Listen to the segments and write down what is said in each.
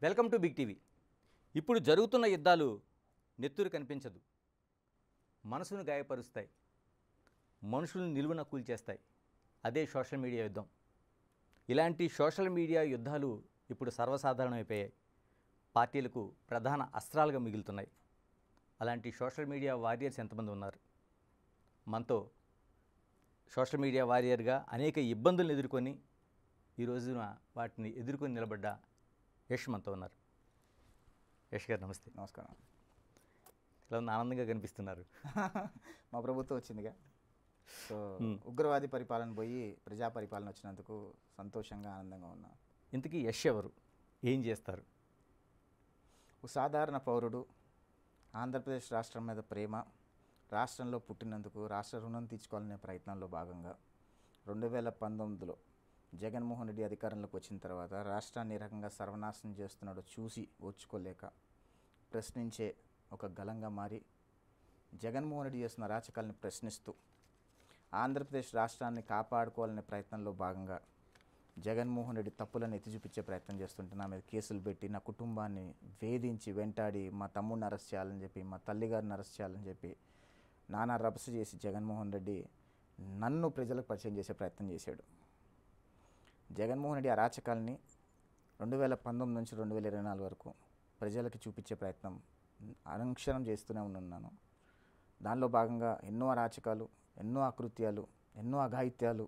Welcome to big TV. ఇప్పుడు జరుగుతున్న యుద్ధాలు నెత్తురు కనిపించదు, మనసును గాయపరుస్తాయి, మనుషులను నిలువున కూల్చేస్తాయి. అదే సోషల్ మీడియా యుద్ధం. ఇలాంటి సోషల్ మీడియా యుద్ధాలు ఇప్పుడు సర్వసాధారణమైపోయాయి, పార్టీలకు ప్రధాన అస్త్రాలుగా మిగులుతున్నాయి. అలాంటి సోషల్ మీడియా వారియర్స్ ఎంతమంది ఉన్నారు? మనతో సోషల్ మీడియా వారియర్గా అనేక ఇబ్బందులను ఎదుర్కొని ఈ రోజున వాటిని ఎదుర్కొని నిలబడ్డ యష్ మనతో ఉన్నారు. యష్ గారు నమస్తే. నమస్కారం. ఇలా ఉంది, ఆనందంగా కనిపిస్తున్నారు. మా ప్రభుత్వం వచ్చిందిగా, సో ఉగ్రవాది పరిపాలన పోయి ప్రజా పరిపాలన వచ్చినందుకు సంతోషంగా ఆనందంగా ఉన్నా. ఇంతకీ యష్ ఎవరు, ఏం చేస్తారు? ఒక సాధారణ పౌరుడు, ఆంధ్రప్రదేశ్ రాష్ట్రం మీద ప్రేమ, రాష్ట్రంలో పుట్టినందుకు రాష్ట్ర రుణం తీర్చుకోవాలనే ప్రయత్నంలో భాగంగా 2019లో జగన్మోహన్ రెడ్డి అధికారంలోకి వచ్చిన తర్వాత రాష్ట్రాన్ని ఏ రకంగా సర్వనాశనం చేస్తున్నాడో చూసి ఓర్చుకోలేక ప్రశ్నించే ఒక గలంగా మారి జగన్మోహన్ రెడ్డి చేస్తున్న అరాచకాలను ప్రశ్నిస్తూ ఆంధ్రప్రదేశ్ రాష్ట్రాన్ని కాపాడుకోవాలనే ప్రయత్నంలో భాగంగా జగన్మోహన్ రెడ్డి తప్పులను ఎత్తి చూపించే ప్రయత్నం చేస్తుంటే నా మీద కేసులు పెట్టి నా కుటుంబాన్ని వేధించి వెంటాడి మా తమ్ముడిని అరెస్ట్ చేయాలని చెప్పి, మా తల్లిగారిని అరెస్ట్ చేయాలని చెప్పి నానా రభస చేసి జగన్మోహన్ రెడ్డి నన్ను ప్రజలకు పరిచయం చేసే ప్రయత్నం చేశాడు. జగన్మోహన్ రెడ్డి అరాచకాలని 2019 నుంచి 2024 వరకు ప్రజలకి చూపించే ప్రయత్నం అనుక్షణం చేస్తూనే ఉన్నాను. దానిలో భాగంగా ఎన్నో అరాచకాలు, ఎన్నో అకృత్యాలు, ఎన్నో అఘాయిత్యాలు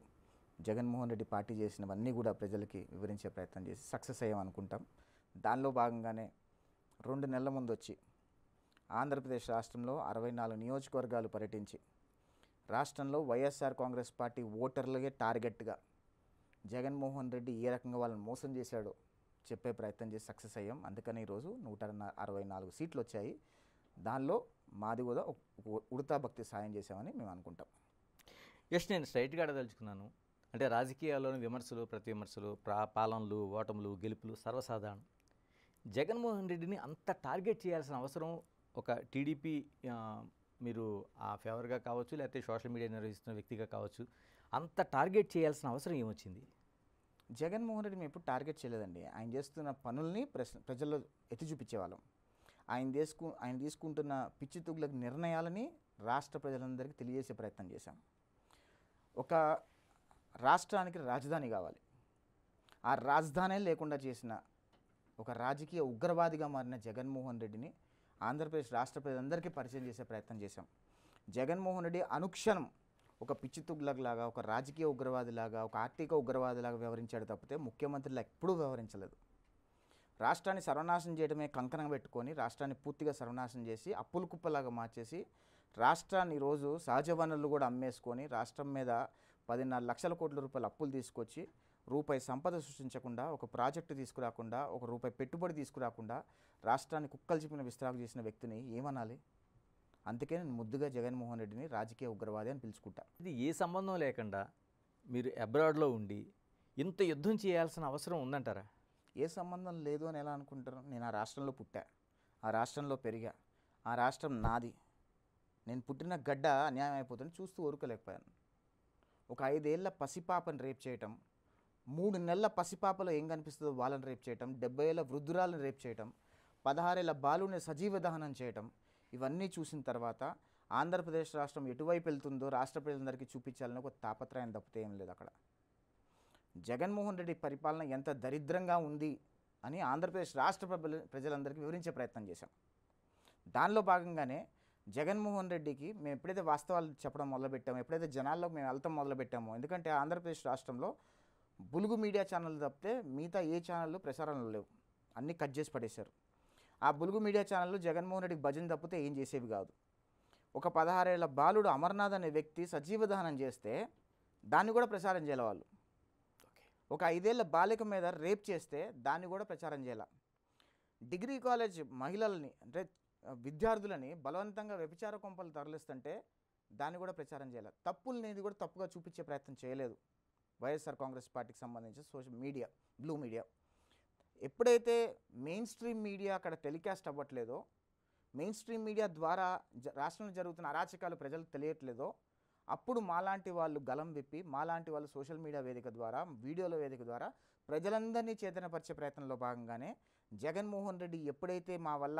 జగన్మోహన్ రెడ్డి పార్టీ చేసినవన్నీ కూడా ప్రజలకి వివరించే ప్రయత్నం చేసి సక్సెస్ అయ్యామనుకుంటాం. దానిలో భాగంగానే 2 నెలల ముందు వచ్చి ఆంధ్రప్రదేశ్ రాష్ట్రంలో 64 నియోజకవర్గాలు పర్యటించి రాష్ట్రంలో వైఎస్ఆర్ కాంగ్రెస్ పార్టీ ఓటర్లకే టార్గెట్గా జగన్మోహన్ రెడ్డి ఏ రకంగా వాళ్ళని మోసం చేశాడో చెప్పే ప్రయత్నం చేసి సక్సెస్ అయ్యాం. అందుకని ఈరోజు 164 సీట్లు వచ్చాయి. దానిలో మాది కూడా ఉడతా భక్తి సాయం చేశామని మేము అనుకుంటాం. యష్, నేను స్ట్రైట్గా అడదలుచుకున్నాను. అంటే రాజకీయాల్లోని విమర్శలు, ప్రతి విమర్శలు, పాలనలు, ఓటములు, గెలుపులు సర్వసాధారణం. జగన్మోహన్ రెడ్డిని అంత టార్గెట్ చేయాల్సిన అవసరం ఒక టీడీపీ మీరు ఆ ఫేవర్గా కావచ్చు, లేకపోతే సోషల్ మీడియా నిర్వహిస్తున్న వ్యక్తిగా కావచ్చు, అంత టార్గెట్ చేయాల్సిన అవసరం ఏమొచ్చింది? జగన్మోహన్ రెడ్డి మేము ఎప్పుడు టార్గెట్ చేయలేదండి. ఆయన చేస్తున్న పనుల్ని ప్రజల్లో ఎత్తి చూపించేవాళ్ళం. ఆయన తీసుకుంటున్న పిచ్చి తుగ్లక్ నిర్ణయాలని రాష్ట్ర ప్రజలందరికీ తెలియజేసే ప్రయత్నం చేశాం. ఒక రాష్ట్రానికి రాజధాని కావాలి, ఆ రాజధానే లేకుండా చేసిన ఒక రాజకీయ ఉగ్రవాదిగా మారిన జగన్మోహన్ రెడ్డిని ఆంధ్రప్రదేశ్ రాష్ట్ర ప్రజలందరికీ పరిచయం చేసే ప్రయత్నం చేశాం. జగన్మోహన్ రెడ్డి అనుక్షణం ఒక పిచ్చి తుగ్లక్లాగా, ఒక రాజకీయ ఉగ్రవాదిలాగా, ఒక ఆర్థిక ఉగ్రవాదిలాగా వ్యవహరించాడు తప్పితే ముఖ్యమంత్రిలా ఎప్పుడూ వ్యవహరించలేదు. రాష్ట్రాన్ని సర్వనాశనం చేయడమే కంకణం పెట్టుకొని రాష్ట్రాన్ని పూర్తిగా సర్వనాశనం చేసి అప్పుల కుప్పలాగా మార్చేసి రాష్ట్రాన్ని ఈరోజు సహజ వనరులు కూడా అమ్మేసుకొని రాష్ట్రం మీద 14 లక్షల కోట్ల రూపాయల అప్పులు తీసుకొచ్చి రూపాయి సంపద సృష్టించకుండా, ఒక ప్రాజెక్టు తీసుకురాకుండా, ఒక రూపాయి పెట్టుబడి తీసుకురాకుండా రాష్ట్రాన్ని కుక్కలు చెప్పిన విస్తరాకు చేసిన వ్యక్తిని ఏమనాలి? అందుకే నేను ముద్దుగా జగన్మోహన్ రెడ్డిని రాజకీయ ఉగ్రవాది అని పిలుచుకుంటా. ఇది ఏ సంబంధం లేకుండా మీరు అబ్రాడ్లో ఉండి ఇంత యుద్ధం చేయాల్సిన అవసరం ఉందంటారా? ఏ సంబంధం లేదు అని ఎలా అనుకుంటారు? నేను ఆ రాష్ట్రంలో పుట్టా, ఆ రాష్ట్రంలో పెరిగా, ఆ రాష్ట్రం నాది. నేను పుట్టిన గడ్డ అన్యాయం అయిపోతుంది చూస్తూ ఊరుకోలేకపోయాను. ఒక 5 ఏళ్ల పసిపాపని రేప్ చేయటం, 3 నెలల పసిపాపలో ఏం కనిపిస్తుందో వాళ్ళని రేప్ చేయటం, 70 ఏళ్ల వృద్ధురాలను రేప్ చేయటం, 16 ఏళ్ల బాలుని సజీవ దహనం చేయటం, ఇవన్నీ చూసిన తర్వాత ఆంధ్రప్రదేశ్ రాష్ట్రం ఎటువైపు వెళ్తుందో రాష్ట్ర ప్రజలందరికీ చూపించాలని ఒక తాపత్రయం తప్పితే ఏం లేదు. అక్కడ జగన్మోహన్ రెడ్డి పరిపాలన ఎంత దరిద్రంగా ఉంది అని ఆంధ్రప్రదేశ్ రాష్ట్ర ప్రజలందరికీ వివరించే ప్రయత్నం చేశాం. దానిలో భాగంగానే జగన్మోహన్ రెడ్డికి మేము ఎప్పుడైతే వాస్తవాలు చెప్పడం మొదలుపెట్టామో, ఎప్పుడైతే జనాల్లోకి మేము వెళ్తాం మొదలుపెట్టామో, ఎందుకంటే ఆంధ్రప్రదేశ్ రాష్ట్రంలో బులుగు మీడియా ఛానల్ తప్పితే మిగతా ఏ ఛానళ్ళు ప్రసారంలో లేవు, అన్నీ కట్ చేసి పడేశారు. ఆ బులుగు మీడియా ఛానళ్ళు జగన్మోహన్ రెడ్డికి భజన తప్పితే ఏం చేసేవి కాదు. ఒక 16 ఏళ్ల బాలుడు అమర్నాథ్ అనే వ్యక్తి సజీవ దహనం చేస్తే దాన్ని కూడా ప్రచారం చేయాలి వాళ్ళు. ఒక 5 ఏళ్ల బాలిక మీద రేప్ చేస్తే దాన్ని కూడా ప్రచారం చేయాలి. డిగ్రీ కాలేజ్ మహిళల్ని అంటే విద్యార్థులని బలవంతంగా వ్యభిచార కొంపలు తరలిస్తుంటే దాన్ని కూడా ప్రచారం చేయాలి. తప్పులనేది కూడా తప్పుగా చూపించే ప్రయత్నం చేయలేదు వైఎస్ఆర్ కాంగ్రెస్ పార్టీకి సంబంధించిన సోషల్ మీడియా, బ్లూ మీడియా. ఎప్పుడైతే మెయిన్ స్ట్రీమ్ మీడియా అక్కడ టెలికాస్ట్ అవ్వట్లేదో, మెయిన్ స్ట్రీమ్ మీడియా ద్వారా రాష్ట్రంలో జరుగుతున్న అరాచకాలు ప్రజలకు తెలియట్లేదో, అప్పుడు మాలాంటి వాళ్ళు గలం విప్పి, మాలాంటి వాళ్ళు సోషల్ మీడియా వేదిక ద్వారా, వీడియోల వేదిక ద్వారా ప్రజలందరినీ చైతన్యపరిచే ప్రయత్నంలో భాగంగానే జగన్మోహన్ రెడ్డి ఎప్పుడైతే మా వల్ల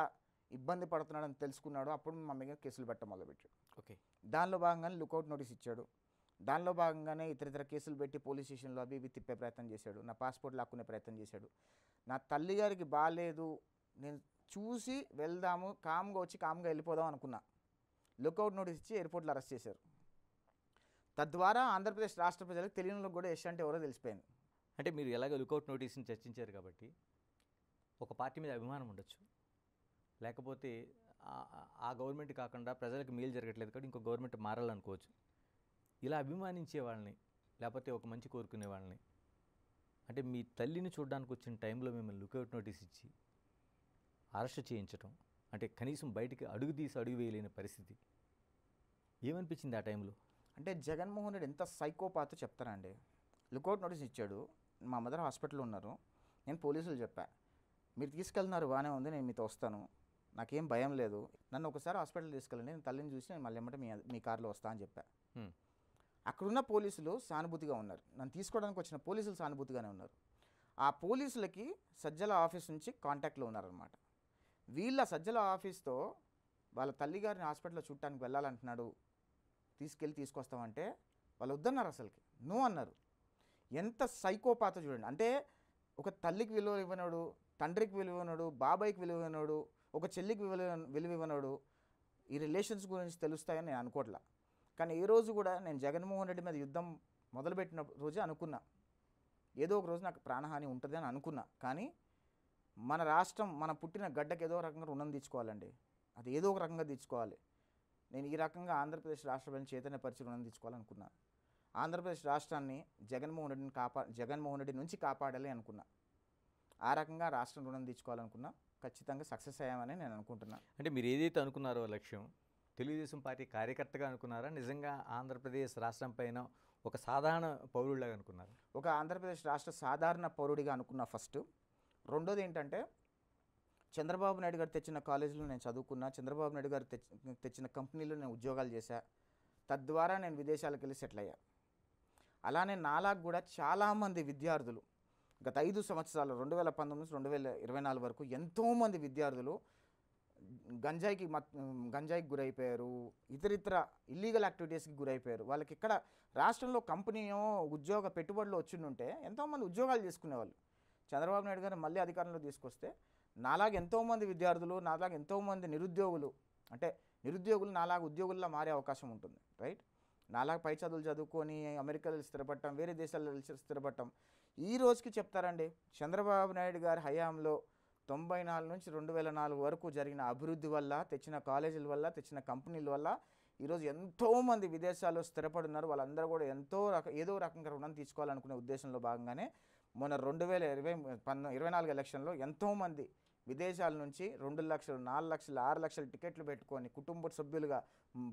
ఇబ్బంది పడుతున్నాడని తెలుసుకున్నాడో అప్పుడు మా మీద కేసులు పెట్టడం మొదలుపెట్టాడు. ఓకే. దానిలో భాగంగానే లుకౌట్ నోటీస్ ఇచ్చాడు. దానిలో భాగంగానే ఇతర కేసులు పెట్టి పోలీస్ స్టేషన్లో అవి ఇవి తిప్పే ప్రయత్నం చేశాడు. నా పాస్పోర్ట్ లాక్కునే ప్రయత్నం చేశాడు. నా తల్లి గారికి బాగాలేదు, నేను చూసి వెళ్దాము, కామ్గా వచ్చి కామ్గా వెళ్ళిపోదాం అనుకున్నా. లుకౌట్ నోటీస్ ఇచ్చి ఎయిర్పోర్ట్లో అరెస్ట్ చేశారు. తద్వారా ఆంధ్రప్రదేశ్ రాష్ట్ర ప్రజలకు తెలియని కూడా యశ్ అంటే ఎవరో తెలిసిపోయింది. అంటే మీరు ఎలాగ లుకౌట్ నోటీస్ని చర్చించారు కాబట్టి ఒక పార్టీ మీద అభిమానం ఉండొచ్చు, లేకపోతే ఆ గవర్నమెంట్ కాకుండా ప్రజలకు మేలు జరగట్లేదు కాబట్టి ఇంకో గవర్నమెంట్ మారాలనుకోవచ్చు. ఇలా అభిమానించే వాళ్ళని, లేకపోతే ఒక మంచి కోరుకునే వాళ్ళని, అంటే మీ తల్లిని చూడడానికి వచ్చిన టైంలో మిమ్మల్ని లుకౌట్ నోటీస్ ఇచ్చి అరెస్ట్ చేయించడం, అంటే కనీసం బయటికి అడుగు తీసి అడుగు వేయలేని పరిస్థితి ఏమనిపించింది ఆ టైంలో? అంటే జగన్మోహన్ రెడ్డి ఎంత సైకోపాత్ చెప్తారండి. లుకౌట్ నోటీస్ ఇచ్చాడు. మా మదర్ హాస్పిటల్లో ఉన్నారు. నేను పోలీసులు చెప్పా, మీరు తీసుకెళ్తున్నారు బాగానే ఉంది, నేను మీతో వస్తాను, నాకేం భయం లేదు, నన్ను ఒకసారి హాస్పిటల్ తీసుకెళ్ళండి, నేను తల్లిని చూసి నేను మళ్ళీ ఏమంటే మీ కార్లో వస్తా అని చెప్పా. అక్కడున్న పోలీసులు సానుభూతిగా ఉన్నారు. నన్ను తీసుకోవడానికి వచ్చిన పోలీసులు సానుభూతిగానే ఉన్నారు. ఆ పోలీసులకి సజ్జల ఆఫీస్ నుంచి కాంటాక్ట్లో ఉన్నారనమాట. వీళ్ళ సజ్జల ఆఫీస్తో వాళ్ళ తల్లిగారిని హాస్పిటల్లో చూడటానికి వెళ్ళాలంటున్నాడు, తీసుకొస్తామంటే వాళ్ళు వద్దన్నారు, అసలుకి నో అన్నారు. ఎంత సైకోపాత చూడండి. అంటే ఒక తల్లికి విలువ ఇవ్వనోడు, తండ్రికి విలువ ఇవ్వనోడు, బాబాయికి విలువ ఇవ్వనోడు, ఒక చెల్లికి విలువ ఇవ్వనోడు ఈ రిలేషన్స్ గురించి తెలుస్తాయని నేను అనుకోవట్లా. కానీ ఏ రోజు కూడా నేను జగన్మోహన్ రెడ్డి మీద యుద్ధం మొదలుపెట్టిన రోజే అనుకున్నా, ఏదో ఒక రోజు నాకు ప్రాణహాని ఉంటుంది అని అనుకున్నా. కానీ మన రాష్ట్రం, మన పుట్టిన గడ్డకి ఏదో రకంగా రుణం తీర్చుకోవాలండి. అది ఏదో ఒక రకంగా తీర్చుకోవాలి. నేను ఈ రకంగా ఆంధ్రప్రదేశ్ రాష్ట్రాన్ని చైతన్యపరిచి రుణం తీర్చుకోవాలనుకున్నా. ఆంధ్రప్రదేశ్ రాష్ట్రాన్ని జగన్మోహన్ రెడ్డి నుంచి కాపాడాలి అనుకున్నా. ఆ రకంగా రాష్ట్రం రుణం తీర్చుకోవాలనుకున్నా. ఖచ్చితంగా సక్సెస్ అయ్యామని నేను అనుకుంటున్నా. అంటే మీరు ఏదైతే అనుకున్నారో లక్ష్యం, తెలుగుదేశం పార్టీ కార్యకర్తగా అనుకున్నారా, నిజంగా ఆంధ్రప్రదేశ్ రాష్ట్రం పైన ఒక సాధారణ పౌరుడిలాగా అనుకున్నారా? ఒక ఆంధ్రప్రదేశ్ రాష్ట్ర సాధారణ పౌరుడిగా అనుకున్నా ఫస్ట్. రెండోది ఏంటంటే, చంద్రబాబు నాయుడు గారు తెచ్చిన కాలేజీలో నేను చదువుకున్నా, చంద్రబాబు నాయుడు గారు తెచ్చిన కంపెనీలో నేను ఉద్యోగాలు చేశా. తద్వారా నేను విదేశాలకు వెళ్ళి సెటిల్ అయ్యా. అలానే నాలాగా కూడా చాలామంది విద్యార్థులు గత 5 సంవత్సరాలు 2019 నుంచి 2024 వరకు ఎంతోమంది విద్యార్థులు గంజాయికి గురైపోయారు, ఇతరితర ఇల్లీగల్ యాక్టివిటీస్కి గురైపోయారు. వాళ్ళకి ఇక్కడ రాష్ట్రంలో కంపెనీయో ఉద్యోగ పెట్టుబడులు వచ్చిండుంటే ఎంతోమంది ఉద్యోగాలు చేసుకునేవాళ్ళు. చంద్రబాబు నాయుడు గారు మళ్ళీ అధికారంలో తీసుకొస్తే నాలాగా ఎంతోమంది విద్యార్థులు, నాలాగా ఎంతోమంది నిరుద్యోగులు, అంటే నిరుద్యోగులు నాలాగా ఉద్యోగుల్లో మారే అవకాశం ఉంటుంది. రైట్? నాలాగా పై చదువులు చదువుకొని అమెరికాలో స్థిరపడటం, వేరే దేశాల్లో స్థిరపడటం. ఈ రోజుకి చెప్తారండి, చంద్రబాబు నాయుడు గారి హయాంలో 94 నుంచి 2004 వరకు జరిగిన అభివృద్ధి వల్ల, తెచ్చిన కాలేజీల వల్ల, తెచ్చిన కంపెనీల వల్ల ఈరోజు ఎంతోమంది విదేశాల్లో స్థిరపడున్నారు. వాళ్ళందరూ కూడా ఏదో రకంగా రుణం తీసుకోవాలనుకునే ఉద్దేశంలో భాగంగానే మొన్న 2024 ఎలక్షన్లో ఎంతోమంది విదేశాల నుంచి 2 లక్షలు, 4 లక్షలు, 6 లక్షలు టికెట్లు పెట్టుకొని కుటుంబ సభ్యులుగా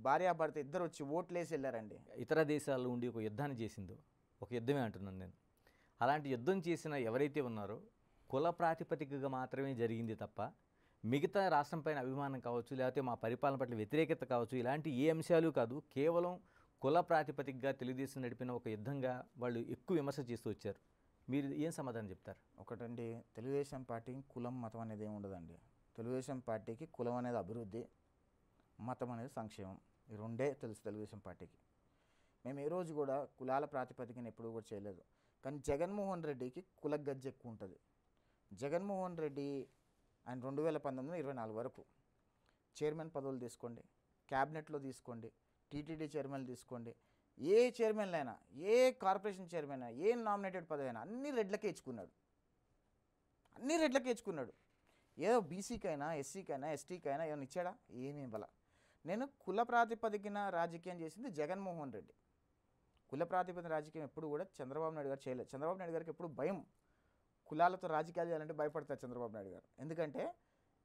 భార్యాభర్త ఇద్దరు వచ్చి ఓట్లేసి వెళ్ళారండి. ఇతర దేశాల్లో ఉండి ఒక యుద్ధాన్ని చేసిందో, ఒక యుద్ధమే అంటున్నాను నేను, అలాంటి యుద్ధం చేసిన ఎవరైతే ఉన్నారో కుల ప్రాతిపదికగా మాత్రమే జరిగింది తప్ప మిగతా రాష్ట్రం పైన అభిమానం కావచ్చు, లేకపోతే మా పరిపాలన పట్ల వ్యతిరేకత కావచ్చు, ఇలాంటి ఏ అంశాలు కాదు. కేవలం కుల ప్రాతిపదికగా తెలుగుదేశం నడిపిన ఒక యుద్ధంగా వాళ్ళు ఎక్కువ విమర్శ చేస్తూ వచ్చారు. మీరు ఏం సమాధానం చెప్తారు? ఒకటండి, తెలుగుదేశం పార్టీ కులం మతం అనేది ఏమి ఉండదండి. తెలుగుదేశం పార్టీకి కులం అనేది అభివృద్ధి, మతం అనేది సంక్షేమం. ఈ రెండే తెలుసు తెలుగుదేశం పార్టీకి. మేము ఏ రోజు కూడా కులాల ప్రాతిపదికన ఎప్పుడు కూడా చేయలేదు. కానీ జగన్మోహన్ రెడ్డికి కుల గజ్జె ఎక్కువ ఉంటుంది. జగన్మోహన్ రెడ్డి ఆయన 2019-24 వరకు చైర్మన్ పదవులు తీసుకోండి, క్యాబినెట్లో తీసుకోండి, టీటీడీ చైర్మన్ తీసుకోండి, ఏ చైర్మన్ అయినా, ఏ కార్పొరేషన్ చైర్మన్ అయినా, ఏ నామినేటెడ్ పదవి అయినా అన్ని రెడ్లకే ఇచ్చుకున్నాడు. ఏదో బీసీకైనా, ఎస్సీకైనా, ఎస్టీకైనా ఏమైనా ఇచ్చాడా? ఏమీ ఇవ్వాల. నేను కుల ప్రాతిపదికన రాజకీయం చేసింది జగన్మోహన్ రెడ్డి. కుల ప్రాతిపదికన రాజకీయం ఎప్పుడు కూడా చంద్రబాబు నాయుడు గారు చేయలేదు. చంద్రబాబు నాయుడు గారికి ఎప్పుడు భయం, కులాలతో రాజకీయాలు చేయాలంటే భయపడతారు చంద్రబాబు నాయుడు గారు. ఎందుకంటే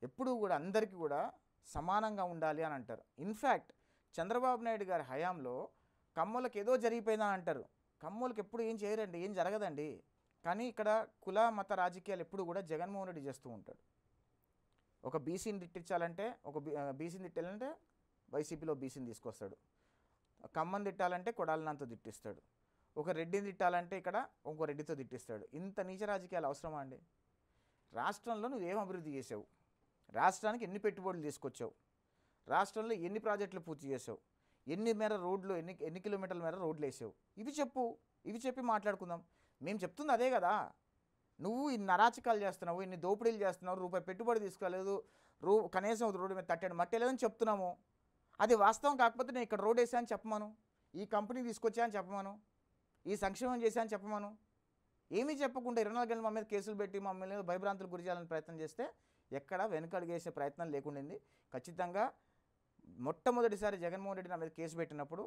ఎప్పుడూ కూడా అందరికీ కూడా సమానంగా ఉండాలి అని అంటారు. ఇన్ఫ్యాక్ట్ చంద్రబాబు నాయుడు గారి హయాంలో కమ్మోళ్ళకి ఏదో జరిగిపోయిందని అంటారు. కమ్మోళ్ళకి ఎప్పుడు ఏం చేయరండి, ఏం జరగదండి. కానీ ఇక్కడ కుల మత రాజకీయాలు ఎప్పుడు కూడా జగన్మోహన్ రెడ్డి చేస్తూ ఉంటాడు. ఒక బీసీని తిట్టించాలంటే, బీసీని తిట్టాలంటే వైసీపీలో బీసీని తీసుకొస్తాడు. కమ్మని తిట్టాలంటే కొడాలనంతో తిట్టిస్తాడు. ఒక రెడ్డిని తిట్టాలంటే ఇక్కడ ఇంకో రెడ్డితో తిట్టిస్తాడు. ఇంత నీచ రాజకీయాలు అవసరమా అండి? రాష్ట్రంలో నువ్వు ఏం అభివృద్ధి చేసావు, రాష్ట్రానికి ఎన్ని పెట్టుబడులు తీసుకొచ్చావు, రాష్ట్రంలో ఎన్ని ప్రాజెక్టులు పూర్తి చేసావు, ఎన్ని మేర రోడ్లు ఎన్ని కిలోమీటర్ల మేర రోడ్లు వేసావు, ఇవి చెప్పి మాట్లాడుకుందాం. మేము చెప్తుంది అదే కదా. నువ్వు ఇన్ని అరాచకాలు చేస్తున్నావు, ఇన్ని దోపిడీలు చేస్తున్నావు, రూపాయి పెట్టుబడి తీసుకోలేదు, కనీసం రోడ్డు మీద తట్టండి మట్టి లేదని చెప్తున్నాము. అది వాస్తవం కాకపోతే నేను ఇక్కడ రోడ్ వేసా అని చెప్పమను, ఈ కంపెనీ తీసుకొచ్చా అని చెప్పమను, ఈ సంక్షేమం చేశా అని చెప్పమను. ఏమీ చెప్పకుండా 24 గంటలు మా మీద కేసులు పెట్టి మమ్మల్ని భయభ్రాంతులు గురి చేయాలని ప్రయత్నం చేస్తే ఎక్కడ వెనుకడుగేసే ప్రయత్నం లేకుండింది. ఖచ్చితంగా మొట్టమొదటిసారి జగన్మోహన్ రెడ్డి నా మీద కేసు పెట్టినప్పుడు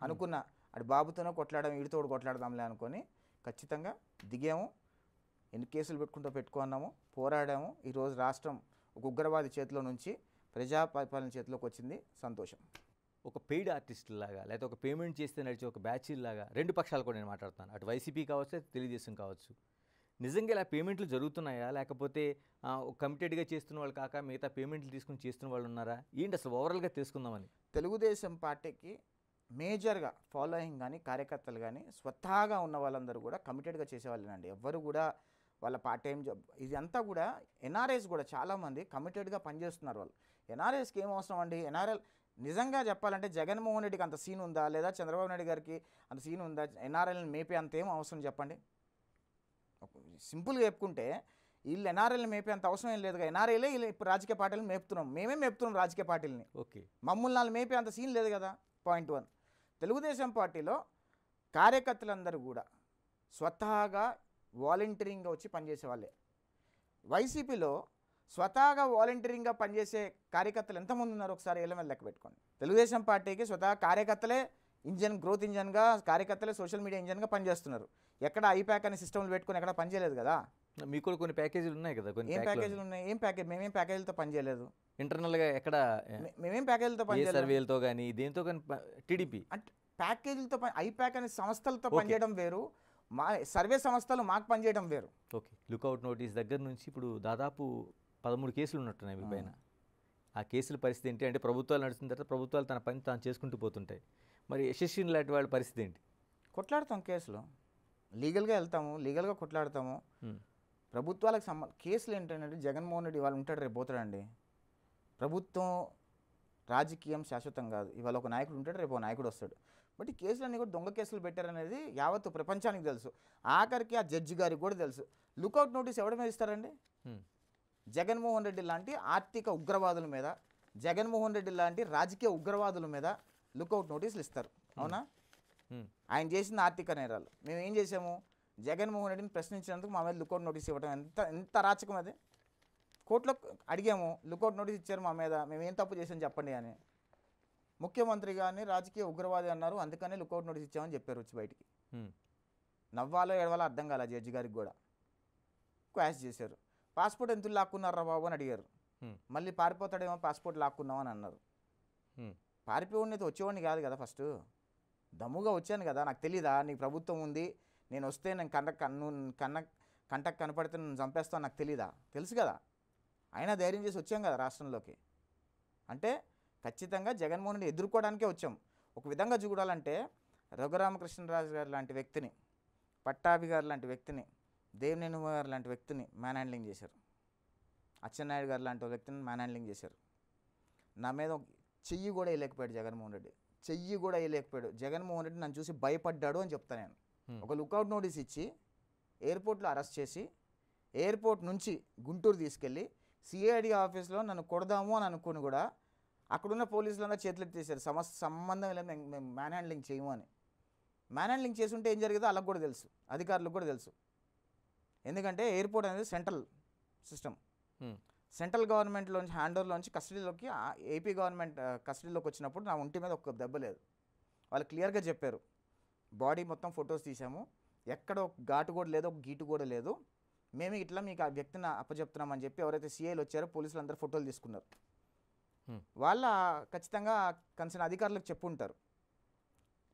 అనుకున్నా, అటు బాబుతోనో కొట్లాడడం వీడితోడు కొట్లాడదాంలే అనుకొని ఖచ్చితంగా దిగాము. ఎన్ని కేసులు పెట్టుకున్నాము, పోరాడాము. ఈరోజు రాష్ట్రం ఒక ఉగ్రవాది చేతిలో నుంచి ప్రజాపరిపాలన చేతిలోకి వచ్చింది. సంతోషం. ఒక పెయిడ్ ఆర్టిస్ట్ లాగా లేకపోతే ఒక పేమెంట్ చేస్తే నడిచే ఒక బ్యాచీల్ లాగా రెండు పక్షాలు కూడా నేను మాట్లాడుతాను. అటు వైసీపీ కావచ్చు, అటు తెలుగుదేశం కావచ్చు. నిజంగా ఇలా పేమెంట్లు జరుగుతున్నాయా, లేకపోతే కమిటెడ్గా చేస్తున్న వాళ్ళు కాక మిగతా పేమెంట్లు తీసుకుని చేస్తున్న వాళ్ళు ఉన్నారా, ఏంటి అసలు ఓవరాల్గా తెలుసుకుందామని. తెలుగుదేశం పార్టీకి మేజర్గా ఫాలోయింగ్ కానీ కార్యకర్తలు కానీ స్వతహాగా ఉన్న వాళ్ళందరూ కూడా కమిటెడ్గా చేసేవాళ్ళేనండి. ఎవ్వరు కూడా వాళ్ళ పార్ట్ టైం జాబ్ ఇదంతా కూడా ఎన్ఆర్ఐస్ కూడా చాలామంది కమిటెడ్గా పనిచేస్తున్నారు. వాళ్ళు ఎన్ఆర్ఐస్కి ఏం అవసరం అండి? ఎన్ఆర్ఐ నిజంగా చెప్పాలంటే జగన్మోహన్ రెడ్డికి అంత సీన్ ఉందా, లేదా చంద్రబాబు నాయుడు గారికి అంత సీన్ ఉందా? ఎన్ఆర్ఐలను మేపే అంత ఏం అవసరం చెప్పండి. సింపుల్గా చెప్పుకుంటే వీళ్ళు ఎన్ఆర్ఐలను మేపే అంత అవసరం ఏం లేదుగా. ఎన్ఆర్ఐలే వీళ్ళు ఇప్పుడు రాజకీయ పార్టీలను మేపుతున్నాం, మేమే మేపుతున్నాం రాజకీయ పార్టీలని. ఓకే, మమ్మల్ని వాళ్ళు మేపే అంత సీన్ లేదు కదా. పాయింట్ 1. తెలుగుదేశం పార్టీలో కార్యకర్తలందరూ కూడా స్వతహాగా వాలంటీరింగ్గా వచ్చి పనిచేసే వాళ్ళే. వైసీపీలో స్వతహాగా వాలంటీరింగ్గా పనిచేసే కార్యకర్తలు ఎంతమంది ఉన్నారు ఒకసారి ఏళ్ళ లెక్క పెట్టుకోండి. తెలుగుదేశం పార్టీకి స్వతహా కార్యకర్తలే గ్రోత్ ఇంజన్గా, కార్యకర్తలే సోషల్ మీడియా ఇంజన్గా పనిచేస్తున్నారు. ఎక్కడ ఐప్యాక్ అనే సిస్టమ్లు పెట్టుకొని ఎక్కడ పనిచేయలేదు కదా. మీకు కూడా కొన్ని ప్యాకేజీలు ఉన్నాయి కదా. ఏం ప్యాకేజీలు ఉన్నాయి? మేమేం ప్యాకేజీలతో పనిచేయలేదు. ఇంటర్నల్గా ఎక్కడ మేమేం ప్యాకేజీలతో పనిచేయలేదు. సర్వేలతో కానీ దేంతో కానీ టీడీపీ అంటే ప్యాకేజీలతో ఐప్యాక్ అనే సంస్థలతో పనిచేయడం వేరు, మా సర్వే సంస్థలు మాకు పనిచేయడం వేరు. ఓకే, లుకౌట్ నోటీస్ దగ్గర నుంచి ఇప్పుడు దాదాపు 13 కేసులు ఉన్నట్టున్నాయి మీ పైన. ఆ కేసుల పరిస్థితి ఏంటి? అంటే ప్రభుత్వాలు నడుస్తున్న తర్వాత ప్రభుత్వాలు తన పని తాను చేసుకుంటూ పోతుంటాయి. మరి యశస్విని లాంటి వాళ్ళ పరిస్థితి ఏంటి? కొట్లాడతాం, కేసులు లీగల్గా వెళ్తాము, లీగల్గా కొట్లాడతాము. ప్రభుత్వాలకు కేసులు ఏంటంటే జగన్మోహన్ రెడ్డి వాళ్ళు ఉంటాడు, రేపు పోతాడండి. ప్రభుత్వం రాజకీయం శాశ్వతం కాదు. ఇవాళ ఒక నాయకుడు ఉంటాడు, రేపు ఒక నాయకుడు వస్తాడు. బట్ ఈ కేసులన్నీ కూడా దొంగ కేసులు పెట్టారనేది యావత్తు ప్రపంచానికి తెలుసు. ఆఖరికి ఆ జడ్జి గారికి కూడా తెలుసు. లుకౌట్ నోటీస్ ఎవరి మీద ఇస్తారండి? జగన్మోహన్ రెడ్డి లాంటి ఆర్థిక ఉగ్రవాదుల మీద, జగన్మోహన్ రెడ్డి లాంటి రాజకీయ ఉగ్రవాదుల మీద లుకౌట్ నోటీసులు ఇస్తారు. అవునా? ఆయన చేసిన ఆర్థిక నేరాలు. మేము ఏం చేసాము? జగన్మోహన్ రెడ్డిని ప్రశ్నించినందుకు మా మీద లుకౌట్ నోటీస్ ఇవ్వడం ఎంత అరాచకం అది. కోర్టులో అడిగాము, లుకౌట్ నోటీస్ ఇచ్చారు మా మీద, మేము ఏం తప్పు చేసాం చెప్పండి అని. ముఖ్యమంత్రి గారిని రాజకీయ ఉగ్రవాది అన్నారు, అందుకనే లుకౌట్ నోటీస్ ఇచ్చామని చెప్పారు వచ్చి బయటికి. నవ్వాలో ఏడవాలో అర్థం కాల జడ్జి గారికి కూడా. క్వాష్ చేశారు. పాస్పోర్ట్ ఎందుకు లాక్కున్నారా బాబు అని అడిగారు. మళ్ళీ పారిపోతాడేమో పాస్పోర్ట్ లాక్కున్నాం అని అన్నారు. పారిపోయిన అయితే వచ్చేవాడిని కాదు కదా. ఫస్ట్ దమ్ముగా వచ్చాను కదా. నాకు తెలీదా నీకు ప్రభుత్వం ఉంది, నేను వస్తే నేను కంటకు కనపడితే నేను చంపేస్తాను నాకు తెలీదా? తెలుసు కదా. అయినా ధైర్యం చేసి వచ్చాం కదా రాష్ట్రంలోకి. అంటే ఖచ్చితంగా జగన్మోహన్ రెడ్డి ఎదుర్కోవడానికే వచ్చాం. ఒక విధంగా చూడాలంటే రఘురామకృష్ణరాజు గారు లాంటి వ్యక్తిని, పట్టాభి గారు లాంటి వ్యక్తిని, దేవినేని గారు లాంటి వ్యక్తిని మ్యాన్ హ్యాండ్లింగ్ చేశారు. అచ్చెన్నాయుడు గారు లాంటి వ్యక్తిని మ్యాన్ హ్యాండ్లింగ్ చేశారు. నా మీద చెయ్యి కూడా వేయలేకపోయాడు జగన్మోహన్ రెడ్డి. చెయ్యి కూడా వేయలేకపోయాడు. జగన్మోహన్ రెడ్డి నన్ను చూసి భయపడ్డాడు అని చెప్తాను నేను. ఒక లుకౌట్ నోటీస్ ఇచ్చి ఎయిర్పోర్ట్లో అరెస్ట్ చేసి ఎయిర్పోర్ట్ నుంచి గుంటూరు తీసుకెళ్ళి సిఐడి ఆఫీస్లో నన్ను కొడదాము అని అనుకుని కూడా అక్కడున్న పోలీసులందరూ చేతులెత్తేసారు. సంబంధం లేదు, మేము మ్యాన్ హ్యాండ్లింగ్ చేయము అని. మ్యాన్ హ్యాండ్లింగ్ చేస్తుంటే ఏం జరిగిందో వాళ్ళకు కూడా తెలుసు, అధికారులకు కూడా తెలుసు. ఎందుకంటే ఎయిర్పోర్ట్ అనేది సెంట్రల్ సిస్టమ్. సెంట్రల్ గవర్నమెంట్లోంచి హ్యాండోవర్లోంచి కస్టడీలోకి ఏపీ గవర్నమెంట్ కస్టడీలోకి వచ్చినప్పుడు నా ఒంటి మీద ఒక దెబ్బ లేదు. వాళ్ళు క్లియర్గా చెప్పారు. బాడీ మొత్తం ఫొటోస్ తీసాము, ఎక్కడ ఒక ఘాటు కూడా లేదు, ఒక గీటు కూడా లేదు. మేము ఇట్లా మీకు ఆ వ్యక్తిని అప్పచెప్తున్నామని చెప్పి ఎవరైతే సిఐలు వచ్చారో పోలీసులు అందరూ ఫోటోలు తీసుకున్నారు. వాళ్ళ ఖచ్చితంగా కన్సర్న్ అధికారులకు చెప్పుంటారు.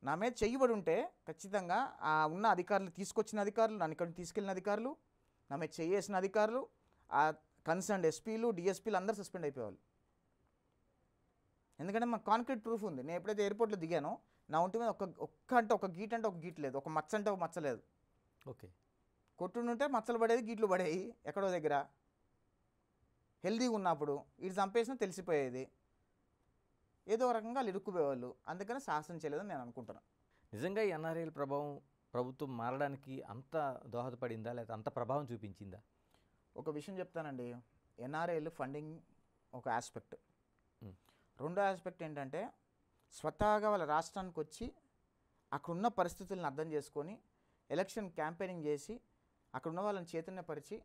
నా మీద చెయ్యబడి ఉంటే ఖచ్చితంగా ఆ ఉన్న అధికారులు, తీసుకొచ్చిన అధికారులు, నన్ను ఇక్కడ తీసుకెళ్ళిన అధికారులు, నా మీద చేసిన అధికారులు, ఆ కన్సర్న్ ఎస్పీలు, డిఎస్పీలు అందరూ సస్పెండ్ అయిపోవాలి. ఎందుకంటే మాకు కాంక్రీట్ ప్రూఫ్ ఉంది. నేను ఎప్పుడైతే ఎయిర్పోర్ట్లో దిగానో నా ఒంటి మీద ఒక గీట్ అంటే ఒక గీట్ లేదు, ఒక మచ్చ అంటే ఒక మచ్చ లేదు. ఓకే, కొట్టుంటే మచ్చలు పడేది, గీట్లు పడేవి ఎక్కడో దగ్గర. హెల్దీగా ఉన్నప్పుడు ఇటు చంపేసినా తెలిసిపోయేది, ఏదో రకంగా వాళ్ళు ఇరుక్కుపోయేవాళ్ళు. అందుకని సాహసం చేయలేదని నేను అనుకుంటున్నాను. నిజంగా ఈ ఎన్ఆర్ఐల ప్రభావం ప్రభుత్వం మారడానికి అంత దోహదపడిందా, లేకపోతే అంత ప్రభావం చూపించిందా? ఒక విషయం చెప్తానండి, ఎన్ఆర్ఐలు ఫండింగ్ ఒక ఆస్పెక్ట్. మ్. రెండో ఆస్పెక్ట్ ఏంటంటే స్వతహాగా వాళ్ళ రాష్ట్రానికి వచ్చి అక్కడున్న పరిస్థితులను అర్థం చేసుకొని ఎలక్షన్ క్యాంపెయినింగ్ చేసి అక్కడున్న వాళ్ళని చైతన్యపరిచి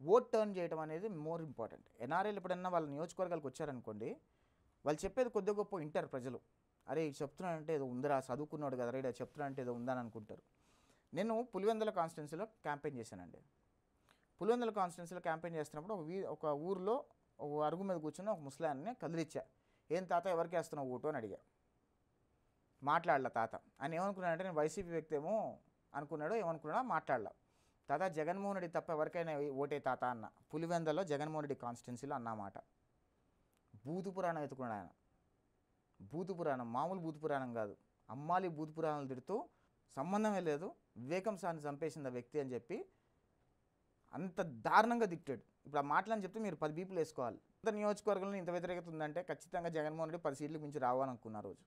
ఓట్ టర్న్ చేయడం అనేది మోర్ ఇంపార్టెంట్. ఎన్ఆర్ఐలు ఎప్పుడన్నా వాళ్ళ నియోజకవర్గాలకు వచ్చారనుకోండి, వాళ్ళు చెప్పేది కొద్దిగా గొప్ప వింటారు ప్రజలు. అరే ఇది చెప్తున్నానంటే ఏదో ఉందిరా, చదువుకున్నాడు కదా రైట్, చెప్తున్నానంటే ఏదో ఉందని అనుకుంటారు. నేను పులివెందుల కాన్స్టిట్యున్సీలో క్యాంపెయిన్ చేశానండి. పులివెందుల కాన్స్టిట్యున్సీలో క్యాంపెయిన్ చేస్తున్నప్పుడు ఒక ఊరిలో ఒక అరుగు మీద కూర్చుని ఒక ముసలాన్ని కదిలిచ్చా. ఏం తాత ఎవరికి వేస్తున్నావు ఓటు అని అడిగా. మాట్లాడలా తాత. ఆయన ఏమనుకున్నాడంటే నేను వైసీపీ వ్యక్తి ఏమో అనుకున్నాడో ఏమనుకున్నాడో మాట్లాడలా. తాత జగన్మోహన్ రెడ్డి తప్ప ఎవరికైనా ఓటే తాత అన్న. పులివెందులలో జగన్మోహన్ రెడ్డి కాన్స్టిట్యున్సీలో అన్నమాట. భూతు పురాణం ఎత్తుకున్నాడు ఆయన. భూతు పురాణం, మామూలు భూతు పురాణం కాదు, అమ్మాలి భూతు పురాణాలు తిడుతూ సంబంధమే లేదు, వివేకం సార్ని చంపేసింది ఆ వ్యక్తి అని చెప్పి అంత దారుణంగా తిట్టాడు. ఇప్పుడు ఆ మాటలని చెప్తే మీరు 10 బీపులు వేసుకోవాలి. ఇంత నియోజకవర్గంలో ఇంత వ్యతిరేకత ఉందంటే ఖచ్చితంగా జగన్మోహన్ రెడ్డి 10 సీట్లకు మించి రావాలనుకున్న రోజు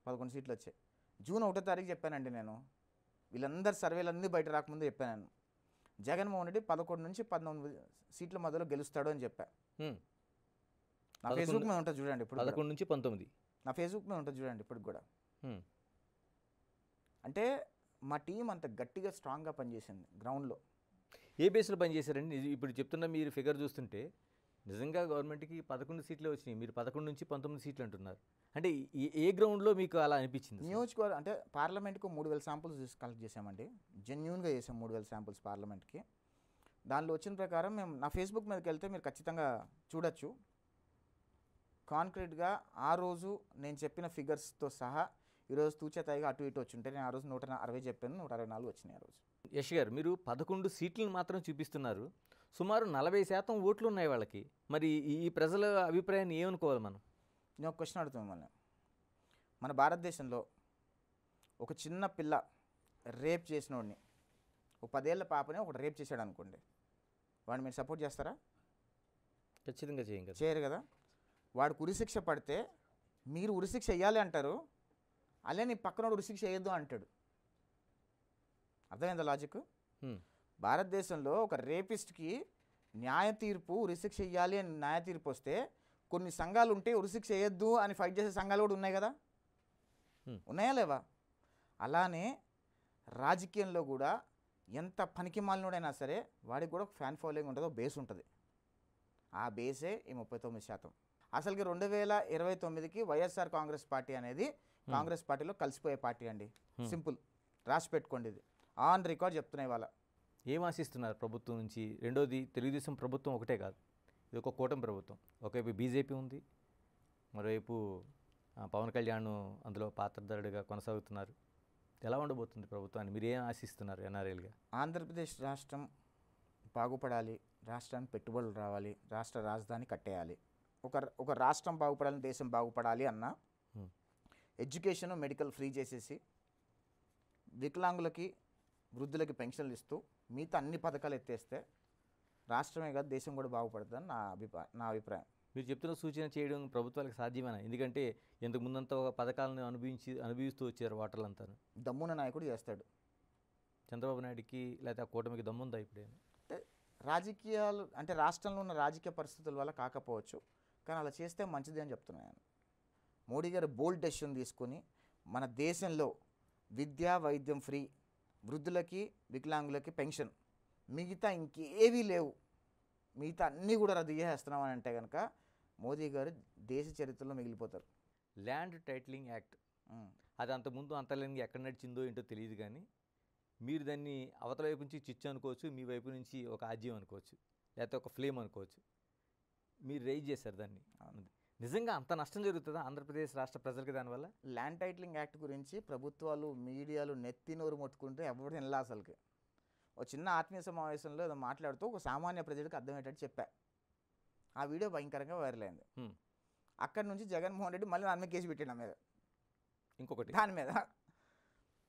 11 సీట్లు వచ్చాయి. జూన్ 1వ తారీఖు చెప్పానండి నేను. వీళ్ళందరి సర్వేలన్నీ బయట రాకముందే చెప్పాను. జగన్మోహన్ రెడ్డి 11 నుంచి 19 సీట్ల మధ్యలో గెలుస్తాడు అని చెప్పా. నా ఫేస్బుక్ మీద ఉంటుంది చూడండి. ఇప్పుడు 11 నుంచి 19 నా ఫేస్బుక్ మీద ఉంటుంది చూడండి ఇప్పుడు కూడా. అంటే మా టీం అంత గట్టిగా స్ట్రాంగ్గా పనిచేసింది గ్రౌండ్లో. ఏ బేస్లో పనిచేశారండి? ఇప్పుడు చెప్తున్న మీరు ఫిగర్ చూస్తుంటే నిజంగా గవర్నమెంట్కి 11 సీట్లే వచ్చినాయి, మీరు 11 నుంచి 19 సీట్లు అంటున్నారు. అంటే ఏ గ్రౌండ్లో మీకు అలా అనిపించింది? నియోజకవర్గం అంటే పార్లమెంట్కి 3000 శాంపుల్స్ కలెక్ట్ చేసామండి. జెన్యూన్గా చేసాం 3000 శాంపుల్స్ పార్లమెంట్కి. దానిలో వచ్చిన ప్రకారం మేము నా ఫేస్బుక్ మీదకి వెళ్తే మీరు ఖచ్చితంగా చూడొచ్చు. కాంక్రీట్గా ఆ రోజు నేను చెప్పిన ఫిగర్స్తో సహా ఈరోజు తూచేతాయిగా అటు ఇటు వచ్చి ఉంటే నేను ఆ రోజు 160 చెప్పాను, 164 వచ్చినాయి ఆ రోజు. యష్ గారు, మీరు 11 సీట్లను మాత్రం చూపిస్తున్నారు, సుమారు 40% ఓట్లు ఉన్నాయి వాళ్ళకి. మరి ఈ ప్రజల అభిప్రాయాన్ని ఏమనుకోవాలి మనం? నేను ఒక క్వశ్చన్ అడుగుతాను మిమ్మల్ని. మన భారతదేశంలో ఒక చిన్న పిల్ల రేప్ చేసినోడిని, ఒక 10 ఏళ్ల పాపని ఒకటి రేప్ చేశాడు అనుకోండి, వాడిని మీరు సపోర్ట్ చేస్తారా? ఖచ్చితంగా చేయం కదా. చేయరు కదా. వాడికి ఉరిశిక్ష పడితే మీరు ఉరిశిక్ష వేయాలి అంటారు, అలాగే నీ పక్కనోడు ఉరిశిక్ష వేయొద్దు అంటాడు. అర్థమైందా లాజిక్? భారతదేశంలో ఒక రేపిస్ట్కి న్యాయ తీర్పు ఉరిశిక్ష వేయాలి అని న్యాయ తీర్పు వస్తే కొన్ని సంఘాలు ఉంటే ఉరిశిక్ష వేయొద్దు అని ఫైట్ చేసే సంఘాలు కూడా ఉన్నాయి కదా, ఉన్నాయా లేవా? అలానే రాజకీయంలో కూడా ఎంత పనికి మాలినోడైనా సరే వాడికి కూడా ఒక ఫ్యాన్ ఫాలోయింగ్ ఉంటుందో బేస్ ఉంటుంది. ఆ బేసే ఈ 39%. అసలుకి 2029కి వైఎస్ఆర్ కాంగ్రెస్ పార్టీ అనేది కాంగ్రెస్ పార్టీలో కలిసిపోయే పార్టీ అండి. సింపుల్, రాసి పెట్టుకోండి. ఇది ఆన్ రికార్డ్ చెప్తున్నాయి. వాళ్ళ ఏం ఆశిస్తున్నారు ప్రభుత్వం నుంచి? రెండోది, తెలుగుదేశం ప్రభుత్వం ఒకటే కాదు, ఇది ఒక కూటమి ప్రభుత్వం. ఒకవైపు బీజేపీ ఉంది, మరోవైపు పవన్ కళ్యాణ్ అందులో పాత్రధారుడిగా కొనసాగుతున్నారు. ఎలా ఉండబోతుంది ప్రభుత్వాన్ని? మీరు ఏం ఆశిస్తున్నారు ఎన్ఆర్ఐలుగా? ఆంధ్రప్రదేశ్ రాష్ట్రం బాగుపడాలి, రాష్ట్రానికి పెట్టుబడులు రావాలి, రాష్ట్ర రాజధాని కట్టేయాలి. ఒక రాష్ట్రం బాగుపడాలి, దేశం బాగుపడాలి అన్న ఎడ్యుకేషన్ మెడికల్ ఫ్రీ చేసేసి వికలాంగులకి వృద్ధులకి పెన్షన్లు ఇస్తూ మిగతా అన్ని పథకాలు ఎత్తేస్తే రాష్ట్రమే కాదు దేశం కూడా బాగుపడుతుందని నా అభిప్రాయం. మీరు చెప్తున్న సూచన చేయడం ప్రభుత్వాలకు సాధ్యమేనా? ఎందుకంటే ఇంతకు ముందంతా పథకాలను అనుభవిస్తూ వచ్చారు ఓటర్లంతా. దమ్మున నాయకుడు చేస్తాడు. చంద్రబాబు నాయుడికి లేకపోతే ఆ కూటమికి దమ్ముందా ఇప్పుడేమో? అంటే రాజకీయాలు అంటే రాష్ట్రంలో ఉన్న రాజకీయ పరిస్థితుల వల్ల కాకపోవచ్చు, కానీ అలా చేస్తే మంచిది అని చెప్తున్నాను. మోడీ గారు బోల్డ్ డెసిషన్ తీసుకొని మన దేశంలో విద్య వైద్యం ఫ్రీ, వృద్ధులకి వికలాంగులకి పెన్షన్, మిగతా ఇంకేవీ లేవు, మిగతా అన్నీ కూడా రద్దు చేసేస్తున్నామని అంటే కనుక మోదీ గారు దేశ చరిత్రలో మిగిలిపోతారు. ల్యాండ్ టైటిలింగ్ యాక్ట్ అది అంతకుముందు అంతర్లీనంగా ఎక్కడ నడిచిందో ఏంటో తెలియదు, కానీ మీరు దాన్ని అవతల వైపు నుంచి చిచ్చు అనుకోవచ్చు, మీ వైపు నుంచి ఒక ఆజ్యం అనుకోవచ్చు, లేకపోతే ఒక ఫ్లేమ్ అనుకోవచ్చు. మీరు రైజ్ చేశారు దాన్ని. నిజంగా అంత నష్టం జరుగుతుందా ఆంధ్రప్రదేశ్ రాష్ట్ర ప్రజలకి దానివల్ల? ల్యాండ్ టైటిలింగ్ యాక్ట్ గురించి ప్రభుత్వాలు మీడియాలు నెత్తి నోరు ముట్టుకుంటే ఎవరు వినలా. అసలుకి ఒక చిన్న ఆత్మీయ సమావేశంలో ఏదో మాట్లాడుతూ ఒక సామాన్య ప్రజలకు అర్థమయ్యేటట్టు చెప్పా. ఆ వీడియో భయంకరంగా వైరల్ అయింది. అక్కడి నుంచి జగన్మోహన్ రెడ్డి మళ్ళీ నా మీద కేసు పెట్టాడు, నా మీద ఇంకొకటి దాని మీద.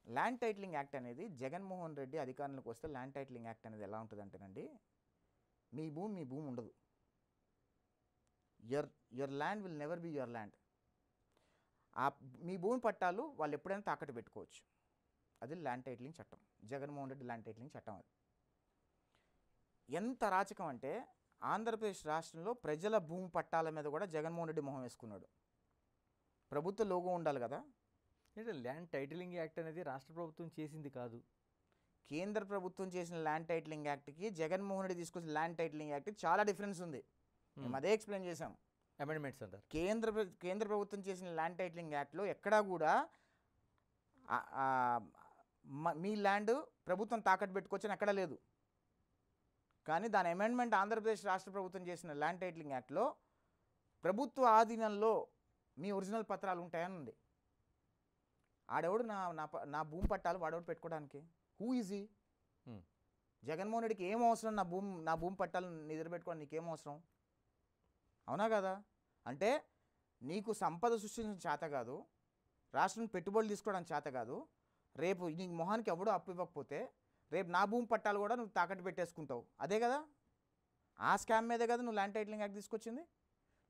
ల్యాండ్ టైటిలింగ్ యాక్ట్ అనేది జగన్మోహన్ రెడ్డి అధికారంలోకి వస్తే ల్యాండ్ టైటిలింగ్ యాక్ట్ అనేది ఎలా ఉంటుందంటేనండి, మీ భూమి ఉండదు. Your land will never be your land. మీ భూమి పట్టాలు వాళ్ళు ఎప్పుడైనా తాకట్టు పెట్టుకోవచ్చు. అది ల్యాండ్ టైటిలింగ్ చట్టం, జగన్మోహన్ రెడ్డి ల్యాండ్ టైటిలింగ్ చట్టం. అది ఎంత అరాచకం అంటే ఆంధ్రప్రదేశ్ రాష్ట్రంలో ప్రజల భూమి పట్టాల మీద కూడా జగన్మోహన్ రెడ్డి మొహం వేసుకున్నాడు. ప్రభుత్వ లోగో ఉండాలి కదా. అంటే ల్యాండ్ టైటిలింగ్ యాక్ట్ అనేది రాష్ట్ర ప్రభుత్వం చేసింది కాదు, కేంద్ర ప్రభుత్వం చేసిన ల్యాండ్ టైటిలింగ్ యాక్ట్కి జగన్మోహన్ రెడ్డి తీసుకొచ్చిన ల్యాండ్ టైటిలింగ్ యాక్ట్కి చాలా డిఫరెన్స్ ఉంది. మేము అదే ఎక్స్ప్లెయిన్ చేసాం. అమెండ్మెంట్స్ అంటారు. కేంద్ర ప్రభుత్వం చేసిన ల్యాండ్ టైటిలింగ్ యాక్ట్లో ఎక్కడా కూడా మీ ల్యాండ్ ప్రభుత్వం తాకట్టు పెట్టుకోవచ్చని ఎక్కడా లేదు. కానీ దాని అమెండ్మెంట్ ఆంధ్రప్రదేశ్ రాష్ట్ర ప్రభుత్వం చేసిన ల్యాండ్ టైటిలింగ్ యాక్ట్లో ప్రభుత్వ ఆధీనంలో మీ ఒరిజినల్ పత్రాలు ఉంటాయని ఉంది. ఆడెవడు నా భూమి పట్టాలు వాడెవడు పెట్టుకోవడానికి? Who easy? జగన్మోహన్ రెడ్డికి ఏం అవసరం? నా భూమి పట్టాలు నిద్రపెట్టుకోవడానికి నీకేం అవసరం? అవునా కదా? అంటే నీకు సంపద సృష్టించడం చేత కాదు, రాష్ట్రం పెట్టుబడులు తీసుకోవడానికి చేత కాదు. రేపు నీకు మొహానికి ఎవడో అప్పు ఇవ్వకపోతే రేపు నా భూమి పట్టాలు కూడా నువ్వు తాకట్టు పెట్టేసుకుంటావు. అదే కదా, ఆ స్కామ్ మీదే కదా నువ్వు ల్యాండ్ టైటిలింగ్ యాక్ట్ తీసుకొచ్చింది.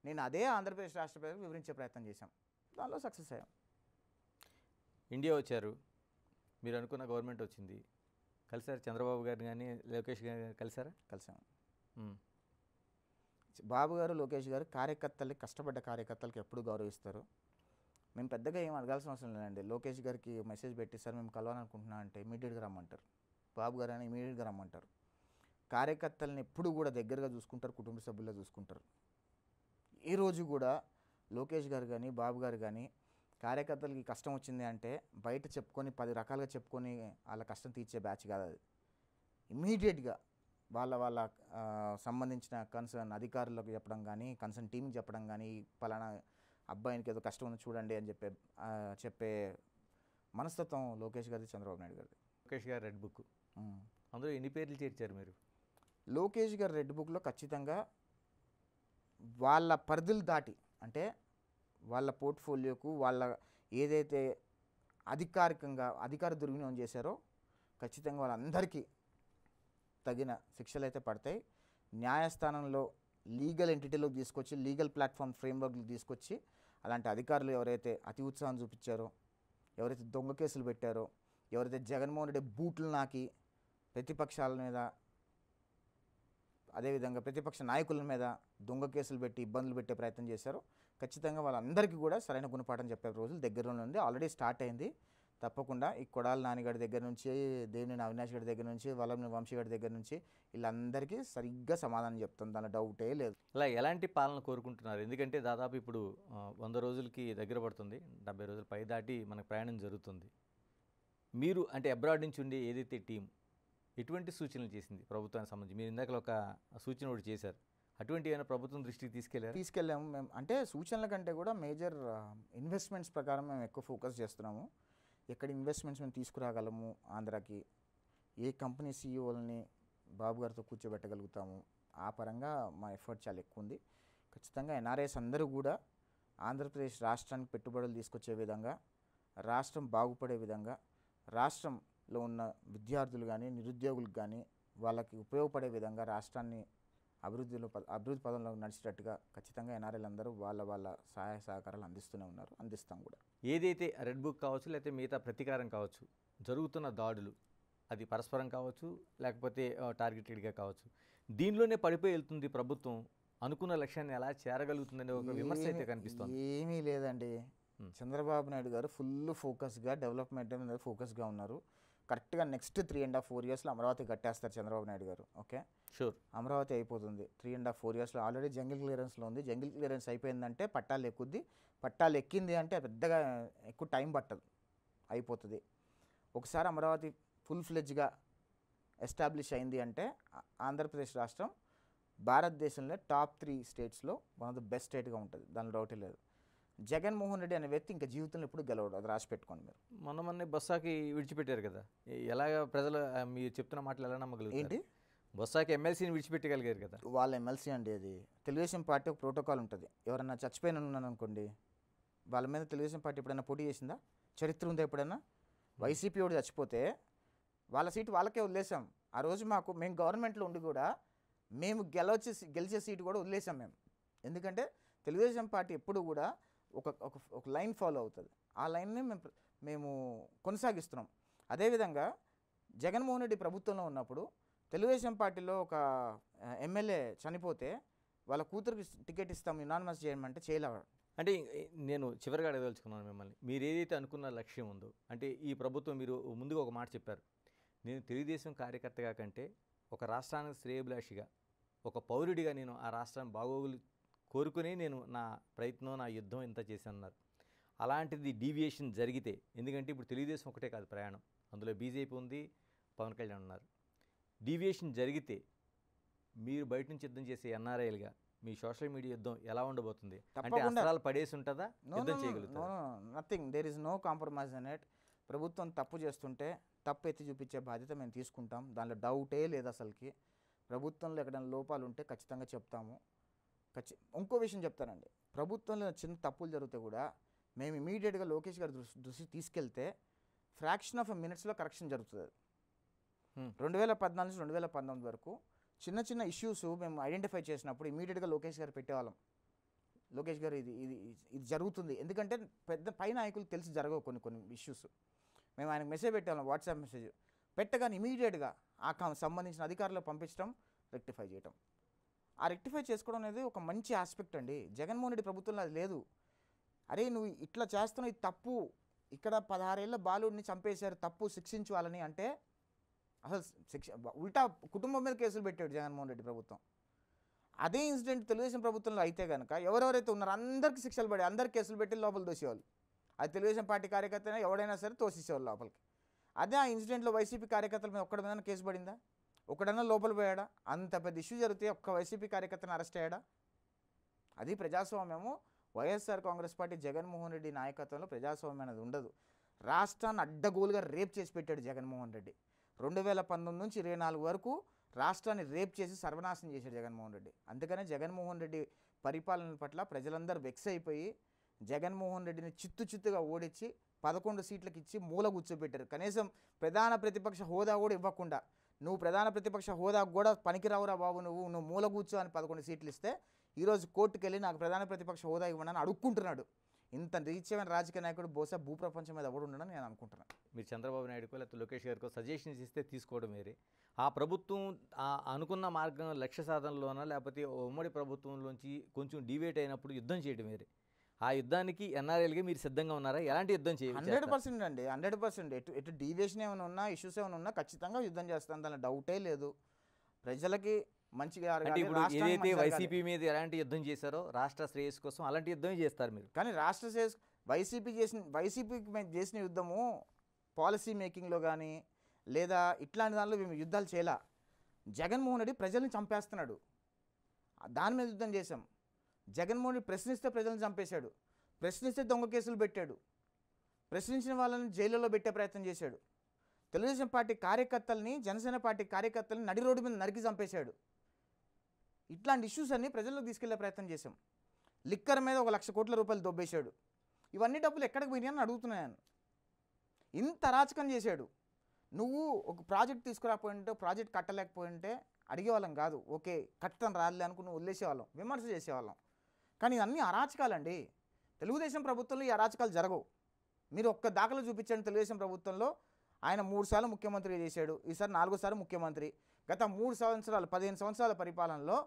నేను అదే ఆంధ్రప్రదేశ్ రాష్ట్ర ప్రజలకు వివరించే ప్రయత్నం చేశాం, దానిలో సక్సెస్ అయ్యాం. ఇండియా వచ్చారు, మీరు అనుకున్న గవర్నమెంట్ వచ్చింది, కలిసారు చంద్రబాబు గారిని కానీ లోకేష్ గారిని కలిసారా? కలిసాం. బాబు గారు లోకేష్ గారు కార్యకర్తలకి, కష్టపడ్డ కార్యకర్తలకు ఎప్పుడు గౌరవిస్తారు. మేము పెద్దగా ఏం అడగాల్సిన అవసరం లేదండి. లోకేష్ గారికి మెసేజ్ పెట్టి సార్ మేము కలవాలనుకుంటున్నాం అంటే ఇమీడియట్గా రమ్మంటారు. బాబు గారు అని ఇమీడియట్గా రమ్మంటారు. కార్యకర్తలను ఎప్పుడు కూడా దగ్గరగా చూసుకుంటారు, కుటుంబ సభ్యుల్లో చూసుకుంటారు. ఈరోజు కూడా లోకేష్ గారు కానీ బాబు గారు కానీ కార్యకర్తలకి కష్టం వచ్చింది అంటే బయట చెప్పుకొని 10 రకాలుగా చెప్పుకొని వాళ్ళ కష్టం తీర్చే బ్యాచ్ కాదు అది. ఇమీడియట్గా వాళ్ళ సంబంధించిన కన్సర్న్ అధికారులకు చెప్పడం కానీ, కన్సర్న్ టీంకి చెప్పడం కానీ, పలానా అబ్బాయినికి ఏదో కష్టం ఉంది చూడండి అని చెప్పే మనస్తత్వం లోకేష్ గారిది, చంద్రబాబు నాయుడు గారిది. లోకేష్ గారు రెడ్ బుక్, అందులో ఎన్ని పేర్లు చేర్చారు మీరు? లోకేష్ గారు రెడ్ బుక్లో ఖచ్చితంగా వాళ్ళ పరిధులు దాటి, అంటే వాళ్ళ పోర్ట్ఫోలియోకు వాళ్ళ ఏదైతే అధికార దుర్వినియోగం చేశారో ఖచ్చితంగా వాళ్ళందరికీ తగిన శిక్షలు అయితే పడతాయి. న్యాయస్థానంలో లీగల్ ఎంటిటీలోకి తీసుకొచ్చి, లీగల్ ప్లాట్ఫామ్ ఫ్రేమ్వర్క్లు తీసుకొచ్చి అలాంటి అధికారులు ఎవరైతే అతి ఉత్సాహం చూపించారో, ఎవరైతే దొంగ కేసులు పెట్టారో, ఎవరైతే జగన్మోహన్ రెడ్డి బూట్లు నాకి ప్రతిపక్షాల మీద, అదేవిధంగా ప్రతిపక్ష నాయకుల మీద దొంగ కేసులు పెట్టి ఇబ్బందులు పెట్టే ప్రయత్నం చేశారో ఖచ్చితంగా వాళ్ళందరికీ కూడా సరైన గుణపాఠం చెప్పే రోజులు దగ్గరలో ఉంది. ఆల్రెడీ స్టార్ట్ అయింది. తప్పకుండా ఈ కొడాలి నానిగాడి దగ్గర నుంచి, దేవినేని అవినాష్ గారి దగ్గర నుంచి, వల్లంనేని వంశీ గారి దగ్గర నుంచి వీళ్ళందరికీ సరిగ్గా సమాధానం చెప్తాం, దాని డౌటే లేదు. ఇలా ఎలాంటి పాలన కోరుకుంటున్నారు? ఎందుకంటే దాదాపు ఇప్పుడు 100 రోజులకి దగ్గర పడుతుంది, 70 రోజులు పై దాటి మనకు ప్రయాణం జరుగుతుంది. మీరు అంటే అబ్రాడ్ నుంచి ఉండి ఏదైతే టీం ఎటువంటి సూచనలు చేసింది ప్రభుత్వానికి సంబంధించి? మీరు ఇందాక ఒక సూచన ఒకటి చేశారు, అటువంటి ఏమైనా ప్రభుత్వం దృష్టికి తీసుకెళ్ళాము మేము. అంటే సూచనల కంటే కూడా మేజర్ ఇన్వెస్ట్మెంట్స్ ప్రకారం మేము ఎక్కువ ఫోకస్ చేస్తున్నాము. ఎక్కడ ఇన్వెస్ట్మెంట్స్ మేము తీసుకురాగలము ఆంధ్రాకి, ఏ కంపెనీ సీఈఓలని బాబు గారితో కూర్చోబెట్టగలుగుతాము, ఆ పరంగా మా ఎఫర్ట్ చాలా ఎక్కువ ఉంది. ఖచ్చితంగా ఎన్ఆర్ఐస్ అందరూ కూడా ఆంధ్రప్రదేశ్ రాష్ట్రానికి పెట్టుబడులు తీసుకొచ్చే విధంగా, రాష్ట్రం బాగుపడే విధంగా, రాష్ట్రంలో ఉన్న విద్యార్థులు కానీ నిరుద్యోగులకు కానీ వాళ్ళకి ఉపయోగపడే విధంగా రాష్ట్రాన్ని అభివృద్ధి పదంలో నడిచేటట్టుగా ఖచ్చితంగా ఎన్ఆర్ఐలు అందరూ వాళ్ళ సహాయ సహకారాలు అందిస్తూనే ఉన్నారు, అందిస్తాం కూడా. ఏదైతే రెడ్ బుక్ కావచ్చు, లేకపోతే మిగతా ప్రతీకారం కావచ్చు, జరుగుతున్న దాడులు అది పరస్పరం కావచ్చు, లేకపోతే టార్గెటెడ్గా కావచ్చు, దీనిలోనే పడిపోయి వెళ్తుంది ప్రభుత్వం, అనుకున్న లక్ష్యాన్ని ఎలా చేరగలుగుతుందనే ఒక విమర్శ అయితే కనిపిస్తుంది. ఏమీ లేదండి. చంద్రబాబు నాయుడు గారు ఫుల్ ఫోకస్గా డెవలప్మెంట్ మీద ఫోకస్గా ఉన్నారు. కరెక్ట్గా నెక్స్ట్ 3.5-4 yearsలో అమరావతి కట్టేస్తారు చంద్రబాబు నాయుడు గారు. ఓకే, షూర్, అమరావతి అయిపోతుంది 3.5-4 yearsలో. ఆల్రెడీ జంగిల్ క్లియరెన్స్లో ఉంది. జంగిల్ క్లియరెన్స్ అయిపోయిందంటే పట్టాలు ఎక్కుద్ది. పట్టాలు ఎక్కింది అంటే పెద్దగా ఎక్కువ టైం పట్టదు, అయిపోతుంది. ఒకసారి అమరావతి ఫుల్ ఫ్లెడ్జ్గా ఎస్టాబ్లిష్ అయింది అంటే ఆంధ్రప్రదేశ్ రాష్ట్రం భారతదేశంలో టాప్ 3 స్టేట్స్లో వన్ ఆఫ్ ద బెస్ట్ స్టేట్గా ఉంటుంది, దానిలో డౌటే లేదు. జగన్మోహన్ రెడ్డి అనే వ్యక్తి ఇంకా జీవితంలో ఎప్పుడు గెలవడు, అది రాసి పెట్టుకోండి మీరు. మొన్నే బొత్సాకి విడిచిపెట్టారు కదా, ఎలాగ ప్రజలు మీరు చెప్తున్న మాటలు ఎలా నమ్మగలుగుతారు? ఏంటి, బొత్సాకి ఎమ్మెల్సీని విడిచిపెట్టగలిగారు కదా? వాళ్ళ ఎమ్మెల్సీ అండి, అది తెలుగుదేశం పార్టీ ఒక ప్రోటోకాల్ ఉంటుంది. ఎవరన్నా చచ్చిపోయిన ఉన్నాను అనుకోండి, వాళ్ళ మీద తెలుగుదేశం పార్టీ ఎప్పుడైనా పోటీ చేసిందా? చరిత్ర ఉందా ఎప్పుడైనా? వైసీపీ వాడు చచ్చిపోతే వాళ్ళ సీటు వాళ్ళకే వదిలేసాం. ఆ రోజు మేము గవర్నమెంట్లో ఉండి కూడా మేము గెలిచే సీటు కూడా వదిలేసాం మేము. ఎందుకంటే తెలుగుదేశం పార్టీ ఎప్పుడు కూడా ఒక ఒక ఒక లైన్ ఫాలో అవుతుంది. ఆ లైన్ని మేము కొనసాగిస్తున్నాం. అదేవిధంగా జగన్మోహన్ రెడ్డి ప్రభుత్వంలో ఉన్నప్పుడు తెలుగుదేశం పార్టీలో ఒక ఎమ్మెల్యే చనిపోతే వాళ్ళ కూతురికి టికెట్ ఇస్తాం యునానిమస్ చేయమంటే చేయలేవాడు. అంటే నేను చివరిగా అడగదలుచుకున్నాను మిమ్మల్ని, మీరు ఏదైతే అనుకున్న లక్ష్యం ఉందో, అంటే ఈ ప్రభుత్వం మీరు ముందుగా ఒక మాట చెప్పారు, నేను తెలుగుదేశం కార్యకర్తగా కంటే ఒక రాష్ట్రానికి శ్రేయభిలాషిగా, ఒక పౌరుడిగా నేను ఆ రాష్ట్రం బాగోగులు కోరుకుని నేను నా ప్రయత్నం, నా యుద్ధం ఇంత చేశానన్నారు. అలాంటిది డీవియేషన్ జరిగితే, ఎందుకంటే ఇప్పుడు తెలుగుదేశం ఒకటే కాదు ప్రయాణం, అందులో బీజేపీ ఉంది, పవన్ కళ్యాణ్ ఉన్నారు. డీవియేషన్ జరిగితే మీరు బయట నుంచి యుద్ధం చేసే ఎన్ఆర్ఐలుగా మీ సోషల్ మీడియా యుద్ధం ఎలా ఉండబోతుంది? అంటే అస్త్రాలు పడేసి ఉంటుందా, యుద్ధం చేయగలుగుతారా? Nothing, there is no compromise in it. ప్రభుత్వం తప్పు చేస్తుంటే తప్పు ఎత్తి చూపించే బాధ్యత మేము తీసుకుంటాం, దానిలో డౌటే లేదు. అసలుకి ప్రభుత్వంలో ఎక్కడైనా లోపాలు ఉంటే ఖచ్చితంగా చెప్తాము. ఇంకో విషయం చెప్తానండి, ప్రభుత్వంలో చిన్న తప్పులు జరిగితే కూడా మేము ఇమీడియట్గా లోకేష్ గారి దృష్టి తీసుకెళ్తే ఫ్రాక్షన్ ఆఫ్ మినిట్స్లో కరెక్షన్ జరుగుతుంది. 2014 నుంచి 2019 వరకు చిన్న చిన్న ఇష్యూస్ మేము ఐడెంటిఫై చేసినప్పుడు ఇమీడియట్గా లోకేష్ గారు పెట్టేవాళ్ళం. లోకేష్ గారు ఇది ఇది ఇది జరుగుతుంది, ఎందుకంటే పెద్ద పై నాయకులు తెలిసి జరగవు కొన్ని ఇష్యూస్. మేము ఆయనకు మెసేజ్ పెట్టేవాళ్ళం, వాట్సాప్ మెసేజ్ పెట్టగానే ఇమీడియట్గా ఆ సంబంధించిన అధికారులకు పంపించడం, రెక్టిఫై చేయటం. ఆ రెక్టిఫై చేసుకోవడం అనేది ఒక మంచి ఆస్పెక్ట్ అండి. జగన్మోహన్ రెడ్డి ప్రభుత్వంలో అది లేదు. అరే నువ్వు ఇట్లా చేస్తున్నావు, ఇది తప్పు, ఇక్కడ 16 ఏళ్ల బాలుడిని చంపేశారు, తప్పు, శిక్షించు వాళ్ళని అంటే అసలు ఉల్టా కుటుంబం మీద కేసులు పెట్టాడు జగన్మోహన్ రెడ్డి ప్రభుత్వం. అదే ఇన్సిడెంట్ తెలుగుదేశం ప్రభుత్వంలో అయితే కనుక ఎవరెవరైతే ఉన్నారో అందరికీ శిక్షలు పడి అందరికి కేసులు పెట్టి లోపల తోసేవాళ్ళు. అది తెలుగుదేశం పార్టీ కార్యకర్తనే ఎవడైనా సరే తోసేసేవాళ్ళు లోపలికి. అదే ఆ ఇన్సిడెంట్లో వైసీపీ కార్యకర్తల మీద ఒక్కడి మీద కేసు పడిందా? ఒకడన్నా లోపల పోయాడా? అంత పెద్ద ఇష్యూ జరిగితే ఒక్క వైసీపీ కార్యకర్తను అరెస్ట్ అయ్యాడా? అది ప్రజాస్వామ్యము. వైఎస్ఆర్ కాంగ్రెస్ పార్టీ జగన్మోహన్ రెడ్డి నాయకత్వంలో ప్రజాస్వామ్యం అనేది ఉండదు. రాష్ట్రాన్ని అడ్డగోలుగా రేప్ చేసి పెట్టాడు జగన్మోహన్ రెడ్డి. 2019 నుంచి 24 వరకు రాష్ట్రాన్ని రేప్ చేసి సర్వనాశనం చేశాడు జగన్మోహన్ రెడ్డి. అందుకనే జగన్మోహన్ రెడ్డి పరిపాలన పట్ల ప్రజలందరూ వెక్స్ అయిపోయి జగన్మోహన్ రెడ్డిని చిత్తుగా ఓడించి 11 సీట్లకు ఇచ్చి మూల కూర్చోబెట్టారు. కనీసం ప్రధాన ప్రతిపక్ష హోదా కూడా ఇవ్వకుండా, నువ్వు ప్రధాన ప్రతిపక్ష హోదా కూడా పనికిరావురా బాబు, నువ్వు మూల కూర్చో అని 11 సీట్లు ఇస్తే ఈరోజు కోర్టుకు వెళ్ళి నాకు ప్రధాన ప్రతిపక్ష హోదా ఇవ్వనని అని అడుక్కుంటున్నాడు. ఇంత నీచమైన రాజకీయ నాయకుడు బహుశా భూప్రపంచం మీద ఎవడు ఉండడని నేను అనుకుంటున్నాను. మీరు చంద్రబాబు నాయుడుకో లేకపోతే లోకేష్ గారికో సజెషన్స్ ఇస్తే తీసుకోవడం వేరే, ఆ ప్రభుత్వం అనుకున్న మార్గం లక్ష్య సాధనలోనా లేకపోతే ఉమ్మడి ప్రభుత్వంలోంచి కొంచెం డివేట్ అయినప్పుడు యుద్ధం చేయడం వేరే. ఆ యుద్ధానికి ఎన్ఆర్ఐలుగా మీరు సిద్ధంగా ఉన్నారా? ఎలాంటి యుద్ధం చేయాలి? 100% అండి, 100%. ఎటు డీవియేషన్ ఏమైనా ఉన్నా, ఇష్యూస్ ఏమైనా ఉన్నా ఖచ్చితంగా యుద్ధం చేస్తాను, దానిలో డౌటే లేదు. ప్రజలకి మంచిగా అంటే ఇప్పుడు ఏదైతే వైసీపీ మీద ఎలాంటి యుద్ధం చేశారో రాష్ట్ర శ్రేయస్సు కోసం అలాంటి యుద్ధమే చేస్తారు మీరు. కానీ రాష్ట్ర శ్రేయస్ వైసీపీకి మేము చేసిన యుద్ధము పాలసీ మేకింగ్లో కానీ లేదా ఇట్లాంటి దానిలో మేము యుద్ధాలు చేయలా. జగన్మోహన్ రెడ్డి ప్రజల్ని చంపేస్తున్నాడు, దాని మీద యుద్ధం చేశాం. జగన్మోహన్ రెడ్డి ప్రశ్నిస్తే ప్రజలను చంపేశాడు, ప్రశ్నిస్తే దొంగ కేసులు పెట్టాడు, ప్రశ్నించిన వాళ్ళని జైలులో పెట్టే ప్రయత్నం చేశాడు. తెలుగుదేశం పార్టీ కార్యకర్తల్ని, జనసేన పార్టీ కార్యకర్తల్ని నడి రోడ్డు మీద నరికి చంపేశాడు. ఇట్లాంటి ఇష్యూస్ అన్నీ ప్రజల్లోకి తీసుకెళ్లే ప్రయత్నం చేశాం. లిక్కర్ మీద 1 లక్ష కోట్ల రూపాయలు దొబ్బేశాడు. ఇవన్నీ డబ్బులు ఎక్కడికి పోయినాయని అడుగుతున్నాను. ఇంత అరాచకం చేశాడు. నువ్వు ఒక ప్రాజెక్ట్ తీసుకురాపోయింటే, ప్రాజెక్ట్ కట్టలేకపోయింటే అడిగేవాళ్ళం కాదు, ఓకే కట్టని రాలే అనుకుని వదిలేసేవాళ్ళం, విమర్శ చేసేవాళ్ళం. కానీ ఇవన్నీ అరాచకాలండి. తెలుగుదేశం ప్రభుత్వంలో ఈ అరాచకాలు జరగవు. మీరు ఒక్క దాఖలు చూపించండి. తెలుగుదేశం ప్రభుత్వంలో ఆయన 3 సార్లు ముఖ్యమంత్రి చేశాడు, ఈసారి 4వ సారి ముఖ్యమంత్రి. గత 3 సంవత్సరాలు 15 సంవత్సరాల పరిపాలనలో,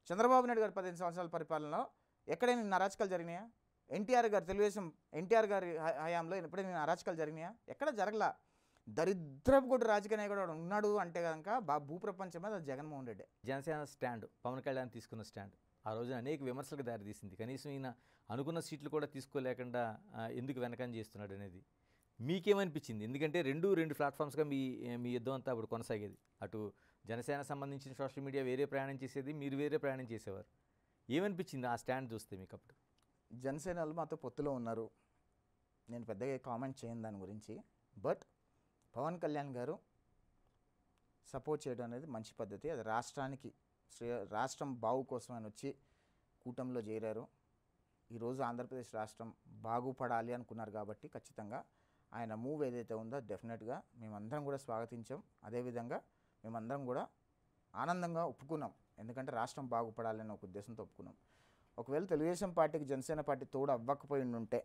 చంద్రబాబు నాయుడు గారి 15 సంవత్సరాల పరిపాలనలో ఎక్కడైనా ఇన్ని అరాచకాలు జరిగినాయా? ఎన్టీఆర్ గారి హయాంలో ఎప్పుడైనా అరాచకాలు జరిగినాయా? ఎక్కడ జరగలా. దరిద్రపు కూడా రాజకీయ నాయకుడు ఉన్నాడు అంటే కనుక భూప్రపంచం మీద జగన్మోహన్ రెడ్డి. జనసేన స్టాండ్, పవన్ కళ్యాణ్ తీసుకున్న స్టాండ్ ఆ రోజున అనేక విమర్శలకు దారితీసింది. కనీసం ఈయన అనుకున్న సీట్లు కూడా తీసుకోలేకుండా ఎందుకు వెనకని చేస్తున్నాడు అనేది మీకేమనిపించింది? ఎందుకంటే రెండు ప్లాట్ఫామ్స్గా మీ యుద్ధం అంతా అప్పుడు కొనసాగేది. అటు జనసేన సంబంధించిన సోషల్ మీడియా వేరే ప్రయాణం చేసేది, మీరు వేరే ప్రయాణం చేసేవారు. ఏమనిపించింది ఆ స్టాండ్ చూస్తే మీకు అప్పుడు? జనసేనలు మాతో పొత్తులో ఉన్నారు, నేను పెద్దగా కామెంట్ చేయను దాని గురించి. బట్ పవన్ కళ్యాణ్ గారు సపోర్ట్ చేయడం అనేది మంచి పద్ధతి. అది రాష్ట్రం బాగు కోసం అని వచ్చి కూటమిలో చేరారు. ఈరోజు ఆంధ్రప్రదేశ్ రాష్ట్రం బాగుపడాలి అనుకున్నారు కాబట్టి ఖచ్చితంగా ఆయన మూవ్ ఏదైతే ఉందో డెఫినెట్గా మేమందరం కూడా స్వాగతించాం. అదేవిధంగా మేమందరం కూడా ఆనందంగా ఒప్పుకున్నాం. ఎందుకంటే రాష్ట్రం బాగుపడాలని ఒక ఉద్దేశంతో ఒప్పుకున్నాం. ఒకవేళ తెలుగుదేశం పార్టీకి జనసేన పార్టీ తోడు అవ్వకపోయి ఉంటే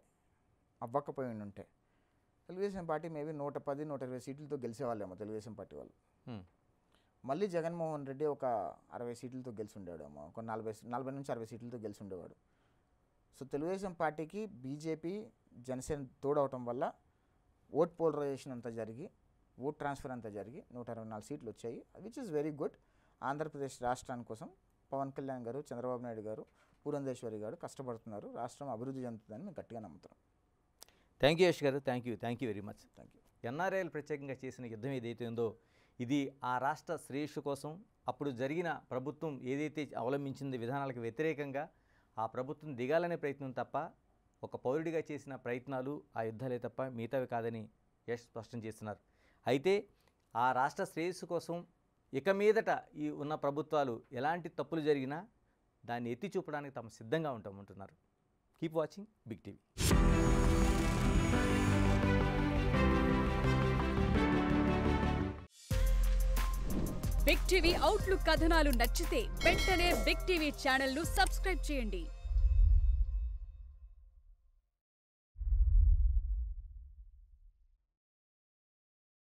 తెలుగుదేశం పార్టీ మేబీ 110-120 సీట్లతో గెలిచేవాళ్ళేమో తెలుగుదేశం పార్టీ వాళ్ళు. మళ్ళీ జగన్మోహన్ రెడ్డి ఒక 60 సీట్లతో గెలిచి ఉండేవాడేమో, ఒక 40 నుంచి 60 సీట్లతో గెలిచి ఉండేవాడు. సో తెలుగుదేశం పార్టీకి బీజేపీ జనసేన తోడవటం వల్ల ఓట్ పోలరైజేషన్ అంతా జరిగి, ఓట్ ట్రాన్స్ఫర్ అంతా జరిగి 124 సీట్లు వచ్చాయి, which is very good. Andhra Pradesh రాష్ట్రాని కోసం పవన్ కళ్యాణ్ గారు, చంద్రబాబు నాయుడు గారు, పురంధేశ్వరి గారు కష్టపడుతున్నారు. రాష్ట్రం అభివృద్ధి చెందుతుందని మేము గట్టిగా నమ్ముతున్నాం. థ్యాంక్ యూ యశ్ గారు, thank you very much. Thank you. ఎన్ఆర్ఐలు ప్రత్యేకంగా చేసిన యుద్ధం ఏదైతే ఉందో ఇది ఆ రాష్ట్ర శ్రేయస్సు కోసం, అప్పుడు జరిగిన ప్రభుత్వం ఏదైతే అవలంబించింది విధానాలకు వ్యతిరేకంగా ఆ ప్రభుత్వం దిగాలనే ప్రయత్నం తప్ప, ఒక పౌరుడిగా చేసిన ప్రయత్నాలు ఆ యుద్ధాలే తప్ప మిగతావి కాదని యశ్ స్పష్టం చేస్తున్నారు. అయితే ఆ రాష్ట్ర శ్రేయస్సు కోసం ఇక మీదట ఈ ఉన్న ప్రభుత్వాలు ఎలాంటి తప్పులు జరిగినా దాన్ని ఎత్తి చూపడానికి తాము సిద్ధంగా ఉంటామంటున్నారు. Keep watching big TV. Big TV outlook కథనాలు నచ్చితే వెంటనే బిగ్ టీవీ ఛానల్ ను సబ్స్క్రైబ్ చేయండి.